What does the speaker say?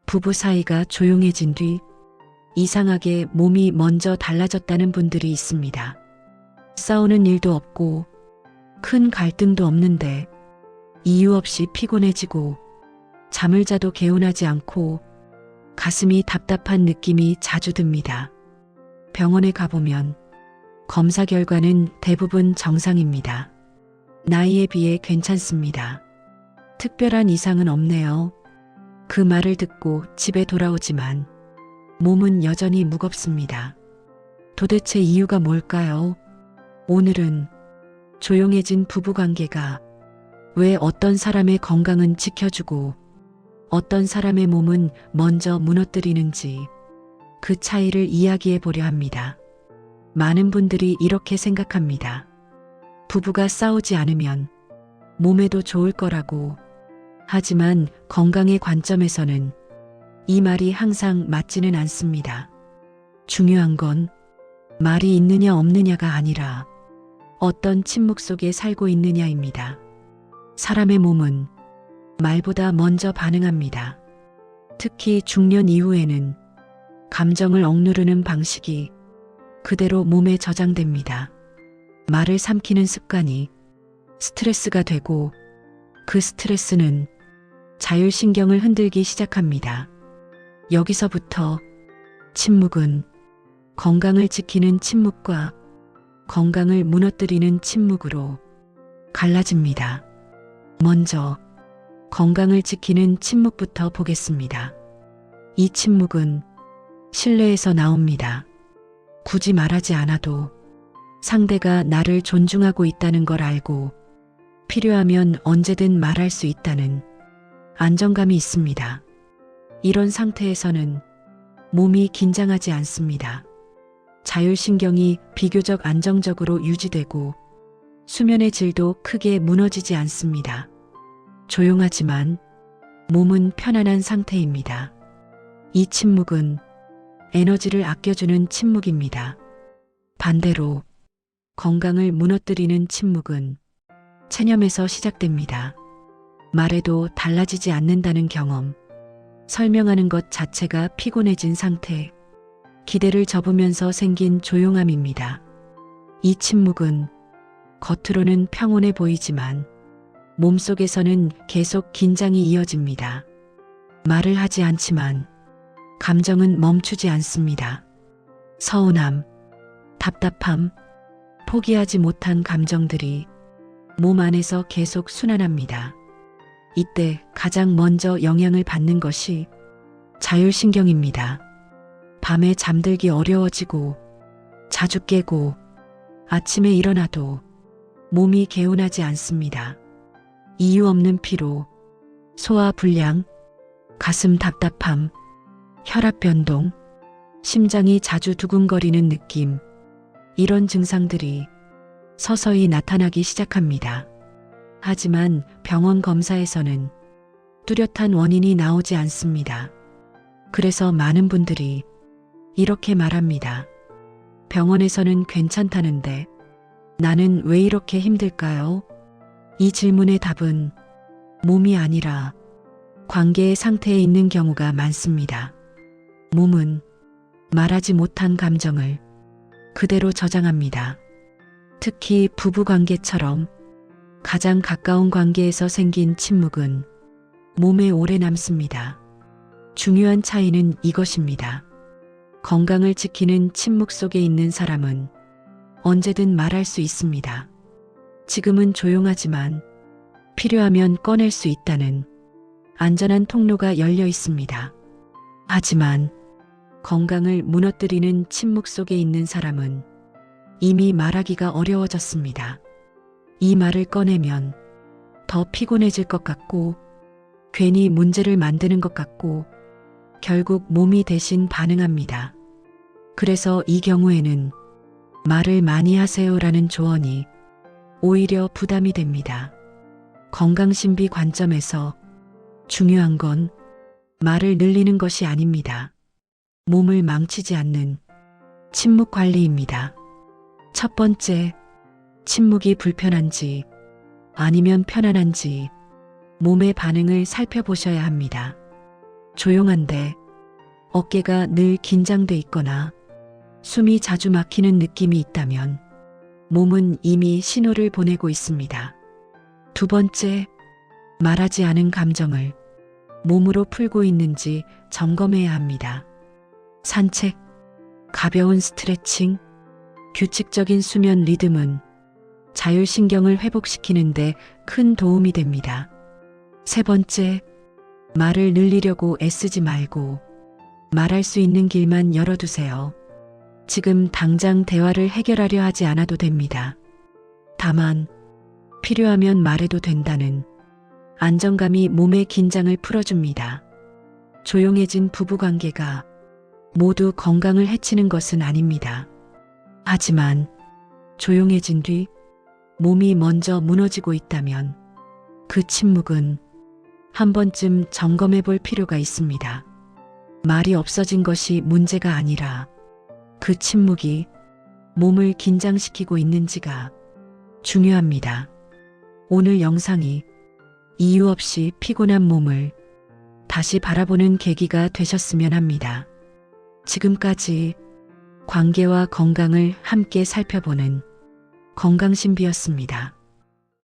부부 사이가 조용해진 뒤 이상하게 몸이 먼저 달라졌다는 분들이 있습니다. 싸우는 일도 없고 큰 갈등도 없는데 이유 없이 피곤해지고 잠을 자도 개운하지 않고 가슴이 답답한 느낌이 자주 듭니다. 병원에 가보면 검사 결과는 대부분 정상입니다. 나이에 비해 괜찮습니다. 특별한 이상은 없네요. 그 말을 듣고 집에 돌아오지만 몸은 여전히 무겁습니다. 도대체 이유가 뭘까요? 오늘은 조용해진 부부관계가 왜 어떤 사람의 건강은 지켜주고 어떤 사람의 몸은 먼저 무너뜨리는지 그 차이를 이야기해 보려 합니다. 많은 분들이 이렇게 생각합니다. 부부가 싸우지 않으면 몸에도 좋을 거라고. 하지만 건강의 관점에서는 이 말이 항상 맞지는 않습니다. 중요한 건 말이 있느냐 없느냐가 아니라 어떤 침묵 속에 살고 있느냐입니다. 사람의 몸은 말보다 먼저 반응합니다. 특히 중년 이후에는 감정을 억누르는 방식이 그대로 몸에 저장됩니다. 말을 삼키는 습관이 스트레스가 되고 그 스트레스는 자율신경을 흔들기 시작합니다. 여기서부터 침묵은 건강을 지키는 침묵과 건강을 무너뜨리는 침묵으로 갈라집니다. 먼저 건강을 지키는 침묵부터 보겠습니다. 이 침묵은 신뢰에서 나옵니다. 굳이 말하지 않아도 상대가 나를 존중하고 있다는 걸 알고 필요하면 언제든 말할 수 있다는 안정감이 있습니다. 이런 상태에서는 몸이 긴장하지 않습니다. 자율신경이 비교적 안정적으로 유지되고 수면의 질도 크게 무너지지 않습니다. 조용하지만 몸은 편안한 상태입니다. 이 침묵은 에너지를 아껴주는 침묵입니다. 반대로 건강을 무너뜨리는 침묵은 체념에서 시작됩니다. 말해도 달라지지 않는다는 경험, 설명하는 것 자체가 피곤해진 상태, 기대를 접으면서 생긴 조용함입니다. 이 침묵은 겉으로는 평온해 보이지만 몸속에서는 계속 긴장이 이어집니다. 말을 하지 않지만 감정은 멈추지 않습니다. 서운함, 답답함, 포기하지 못한 감정들이 몸 안에서 계속 순환합니다. 이때 가장 먼저 영향을 받는 것이 자율신경입니다. 밤에 잠들기 어려워지고 자주 깨고 아침에 일어나도 몸이 개운하지 않습니다. 이유 없는 피로, 소화 불량, 가슴 답답함, 혈압 변동, 심장이 자주 두근거리는 느낌, 이런 증상들이 서서히 나타나기 시작합니다. 하지만 병원 검사에서는 뚜렷한 원인이 나오지 않습니다. 그래서 많은 분들이 이렇게 말합니다. 병원에서는 괜찮다는데 나는 왜 이렇게 힘들까요? 이 질문의 답은 몸이 아니라 관계의 상태에 있는 경우가 많습니다. 몸은 말하지 못한 감정을 그대로 저장합니다. 특히 부부관계처럼 가장 가까운 관계에서 생긴 침묵은 몸에 오래 남습니다. 중요한 차이는 이것입니다. 건강을 지키는 침묵 속에 있는 사람은 언제든 말할 수 있습니다. 지금은 조용하지만 필요하면 꺼낼 수 있다는 안전한 통로가 열려 있습니다. 하지만 건강을 무너뜨리는 침묵 속에 있는 사람은 이미 말하기가 어려워졌습니다. 이 말을 꺼내면 더 피곤해질 것 같고 괜히 문제를 만드는 것 같고 결국 몸이 대신 반응합니다. 그래서 이 경우에는 말을 많이 하세요라는 조언이 오히려 부담이 됩니다. 건강신비 관점에서 중요한 건 말을 늘리는 것이 아닙니다. 몸을 망치지 않는 침묵 관리입니다. 첫 번째, 침묵이 불편한지 아니면 편안한지 몸의 반응을 살펴보셔야 합니다. 조용한데 어깨가 늘 긴장돼 있거나 숨이 자주 막히는 느낌이 있다면 몸은 이미 신호를 보내고 있습니다. 두 번째, 말하지 않은 감정을 몸으로 풀고 있는지 점검해야 합니다. 산책, 가벼운 스트레칭, 규칙적인 수면 리듬은 자율신경을 회복시키는데 큰 도움이 됩니다. 세 번째, 말을 늘리려고 애쓰지 말고 말할 수 있는 길만 열어두세요. 지금 당장 대화를 해결하려 하지 않아도 됩니다. 다만 필요하면 말해도 된다는 안정감이 몸의 긴장을 풀어줍니다. 조용해진 부부관계가 모두 건강을 해치는 것은 아닙니다. 하지만 조용해진 뒤 몸이 먼저 무너지고 있다면 그 침묵은 한 번쯤 점검해 볼 필요가 있습니다. 말이 없어진 것이 문제가 아니라 그 침묵이 몸을 긴장시키고 있는지가 중요합니다. 오늘 영상이 이유 없이 피곤한 몸을 다시 바라보는 계기가 되셨으면 합니다. 지금까지 관계와 건강을 함께 살펴보는 건강신비였습니다.